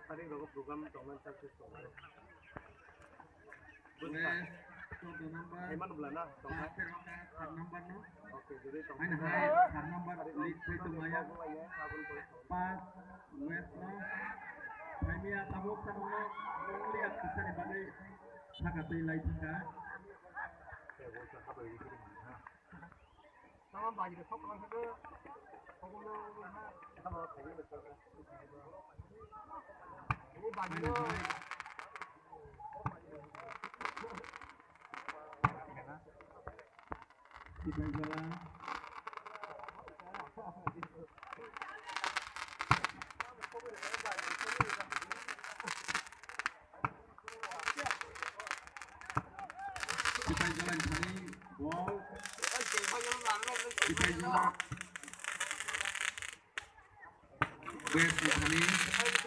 hari bago program tongan sukses tongan. West to number. Eman belana tongan. Number no. Oke, jadi Main tongan. high number lead to Maya. Pas West no. Maimia tabuk sa mga lihat bisa ni bagay nakatay light ka. Tama ba yung top lang sa Pagulo ha. Tama ba yung top? Ini bagyo. Kita jalan. Kita jalan kali ball. Kita jalan. West kali.